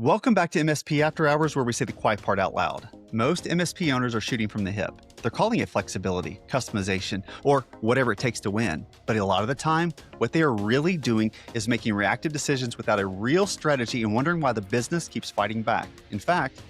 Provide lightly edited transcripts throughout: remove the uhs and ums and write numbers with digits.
Welcome back to MSP After Hours, where we say the quiet part out loud. Most MSP owners are shooting from the hip. They're calling it flexibility, customization, or whatever it takes to win. But a lot of the time, what they are really doing is making reactive decisions without a real strategy and wondering why the business keeps fighting back. In fact,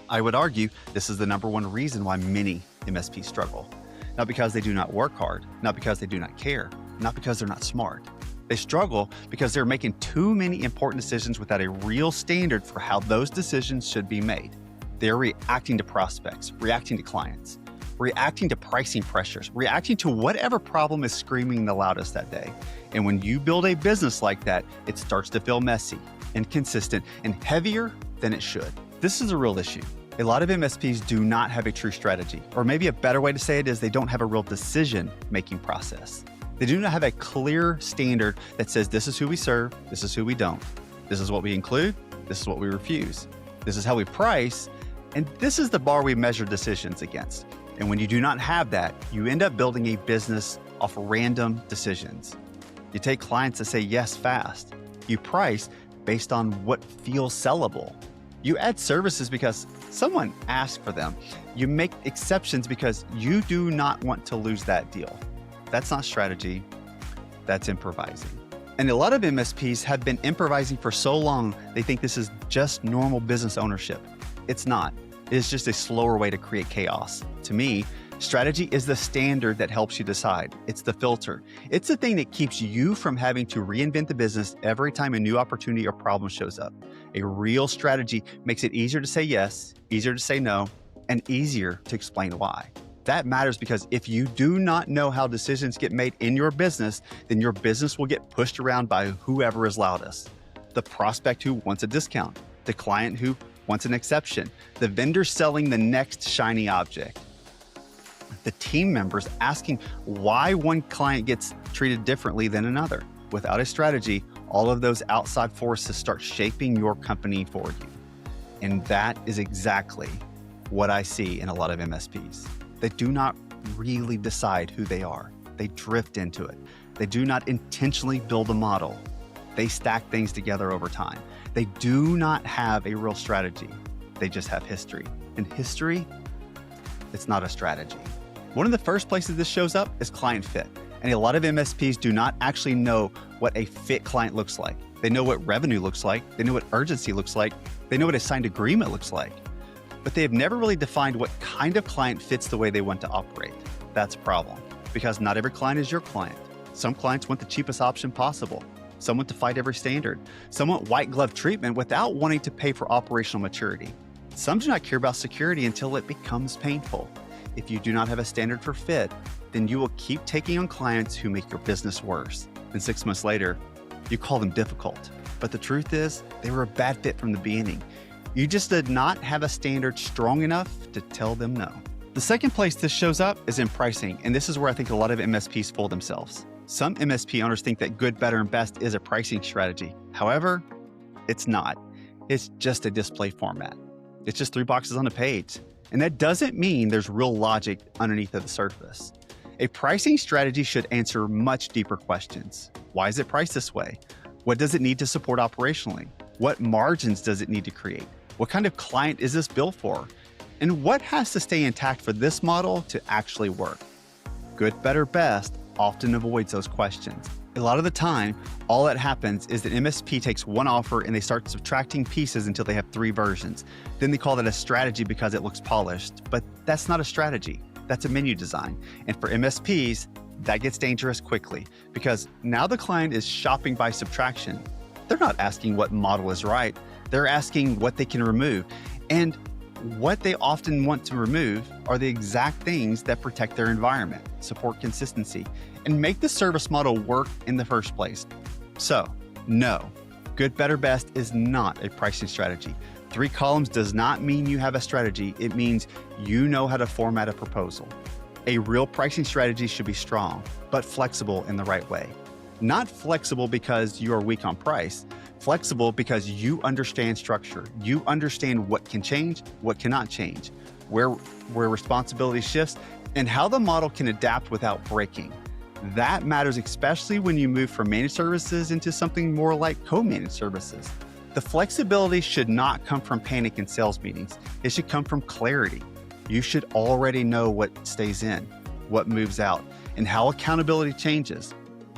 I would argue this is the number one reason why many MSPs struggle. Not because they do not work hard, not because they do not care, not because they're not smart. They struggle because they're making too many important decisions without a real standard for how those decisions should be made. They're reacting to prospects, reacting to clients, reacting to pricing pressures, reacting to whatever problem is screaming the loudest that day. And when you build a business like that, it starts to feel messy, inconsistent, and heavier than it should. This is a real issue. A lot of MSPs do not have a true strategy, or maybe a better way to say it is they don't have a real decision-making process. They do not have a clear standard that says this is who we serve, this is who we don't. This is what we include, this is what we refuse. This is how we price, and this is the bar we measure decisions against. And when you do not have that, you end up building a business off random decisions. You take clients that say yes fast. You price based on what feels sellable. You add services because someone asked for them. You make exceptions because you do not want to lose that deal. That's not strategy, that's improvising. And a lot of MSPs have been improvising for so long, they think this is just normal business ownership. It's not. It's just a slower way to create chaos. To me, strategy is the standard that helps you decide. It's the filter. It's the thing that keeps you from having to reinvent the business every time a new opportunity or problem shows up. A real strategy makes it easier to say yes, easier to say no, and easier to explain why. That matters because if you do not know how decisions get made in your business, then your business will get pushed around by whoever is loudest. The prospect who wants a discount, the client who wants an exception, the vendor selling the next shiny object, the team members asking why one client gets treated differently than another. Without a strategy, all of those outside forces start shaping your company for you. And that is exactly what I see in a lot of MSPs. They do not really decide who they are. They drift into it. They do not intentionally build a model. They stack things together over time. They do not have a real strategy. They just have history. And history, it's not a strategy. One of the first places this shows up is client fit. And a lot of MSPs do not actually know what a fit client looks like. They know what revenue looks like. They know what urgency looks like. They know what a signed agreement looks like. But they have never really defined what kind of client fits the way they want to operate. That's a problem, because not every client is your client. Some clients want the cheapest option possible. Some want to fight every standard. Some want white glove treatment without wanting to pay for operational maturity. Some do not care about security until it becomes painful. If you do not have a standard for fit, then you will keep taking on clients who make your business worse. And 6 months later, you call them difficult. But the truth is, they were a bad fit from the beginning. You just did not have a standard strong enough to tell them no. The second place this shows up is in pricing, and this is where I think a lot of MSPs fool themselves. Some MSP owners think that good, better, and best is a pricing strategy. However, it's not. It's just a display format. It's just 3 boxes on a page. And that doesn't mean there's real logic underneath of the surface. A pricing strategy should answer much deeper questions. Why is it priced this way? What does it need to support operationally? What margins does it need to create? What kind of client is this built for? And what has to stay intact for this model to actually work? Good, better, best often avoids those questions. A lot of the time, all that happens is that MSP takes one offer and they start subtracting pieces until they have 3 versions. Then they call that a strategy because it looks polished, but that's not a strategy. That's a menu design. And for MSPs, that gets dangerous quickly because now the client is shopping by subtraction. They're not asking what model is right. They're asking what they can remove. And what they often want to remove are the exact things that protect their environment, support consistency, and make the service model work in the first place. So, no, good, better, best is not a pricing strategy. 3 columns does not mean you have a strategy. It means you know how to format a proposal. A real pricing strategy should be strong, but flexible in the right way. Not flexible because you are weak on price, flexible because you understand structure. You understand what can change, what cannot change, where responsibility shifts, and how the model can adapt without breaking. That matters especially when you move from managed services into something more like co-managed services. The flexibility should not come from panic in sales meetings. It should come from clarity. You should already know what stays in, what moves out, and how accountability changes.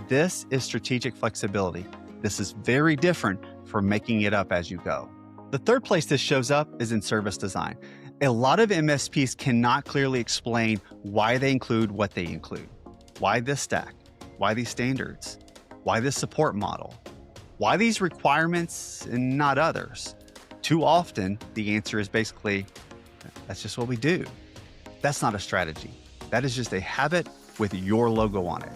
This is strategic flexibility. This is very different from making it up as you go. The third place this shows up is in service design. A lot of MSPs cannot clearly explain why they include what they include. Why this stack? Why these standards? Why this support model? Why these requirements and not others? Too often, the answer is basically, that's just what we do. That's not a strategy. That is just a habit with your logo on it.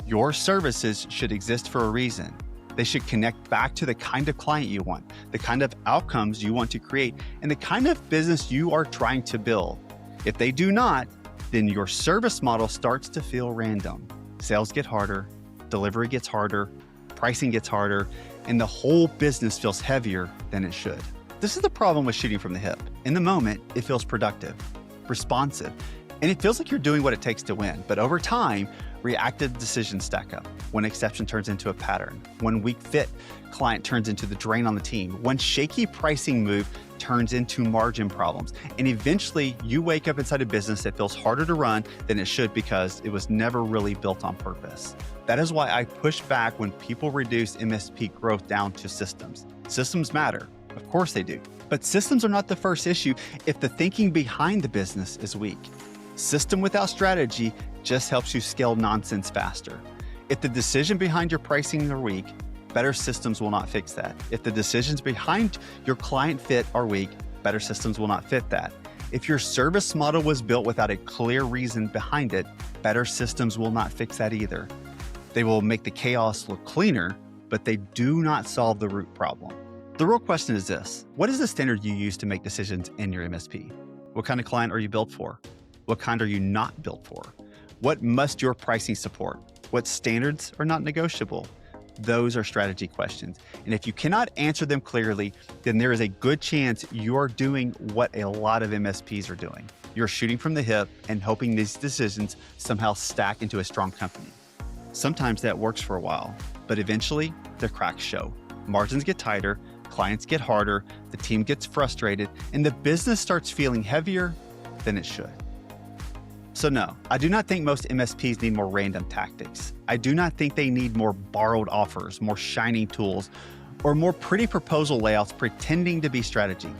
Your services should exist for a reason. They should connect back to the kind of client you want, the kind of outcomes you want to create, and the kind of business you are trying to build. If they do not, then your service model starts to feel random. Sales get harder, delivery gets harder, pricing gets harder, and the whole business feels heavier than it should. This is the problem with shooting from the hip. In the moment, it feels productive, responsive, and it feels like you're doing what it takes to win. But over time, reactive decisions stack up. One exception turns into a pattern. One weak fit client turns into the drain on the team. One shaky pricing move turns into margin problems. And eventually, you wake up inside a business that feels harder to run than it should because it was never really built on purpose. That is why I push back when people reduce MSP growth down to systems. Systems matter. Of course they do. But systems are not the first issue if the thinking behind the business is weak. System without strategy just helps you scale nonsense faster. If the decision behind your pricing are weak, better systems will not fix that. If the decisions behind your client fit are weak, better systems will not fit that. If your service model was built without a clear reason behind it, better systems will not fix that either. They will make the chaos look cleaner, but they do not solve the root problem. The real question is this: what is the standard you use to make decisions in your MSP? What kind of client are you built for? What kind are you not built for? What must your pricing support? What standards are not negotiable? Those are strategy questions. And if you cannot answer them clearly, then there is a good chance you are doing what a lot of MSPs are doing. You're shooting from the hip and hoping these decisions somehow stack into a strong company. Sometimes that works for a while, but eventually the cracks show. Margins get tighter, clients get harder, the team gets frustrated, and the business starts feeling heavier than it should. So no, I do not think most MSPs need more random tactics. I do not think they need more borrowed offers, more shiny tools, or more pretty proposal layouts pretending to be strategy.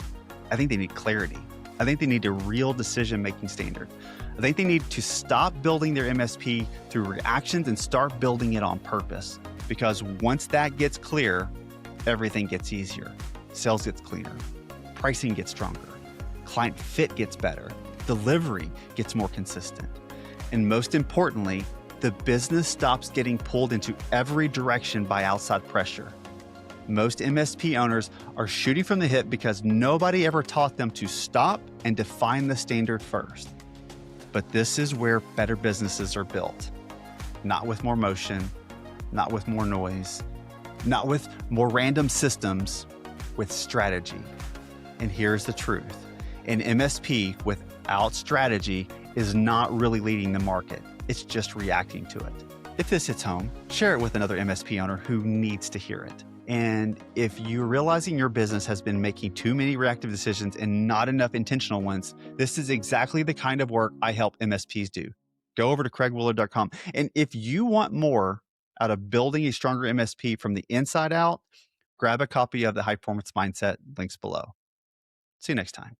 I think they need clarity. I think they need a real decision-making standard. I think they need to stop building their MSP through reactions and start building it on purpose. Because once that gets clear, everything gets easier. Sales gets cleaner. Pricing gets stronger. Client fit gets better. Delivery gets more consistent. And most importantly, the business stops getting pulled into every direction by outside pressure. Most MSP owners are shooting from the hip because nobody ever taught them to stop and define the standard first. But this is where better businesses are built. Not with more motion, not with more noise, not with more random systems, with strategy. And here's the truth. An MSP without strategy is not really leading the market. It's just reacting to it. If this hits home, share it with another MSP owner who needs to hear it. And if you're realizing your business has been making too many reactive decisions and not enough intentional ones, this is exactly the kind of work I help MSPs do. Go over to craigwillard.com. And if you want more out of building a stronger MSP from the inside out, grab a copy of the High Performance Mindset, links below. See you next time.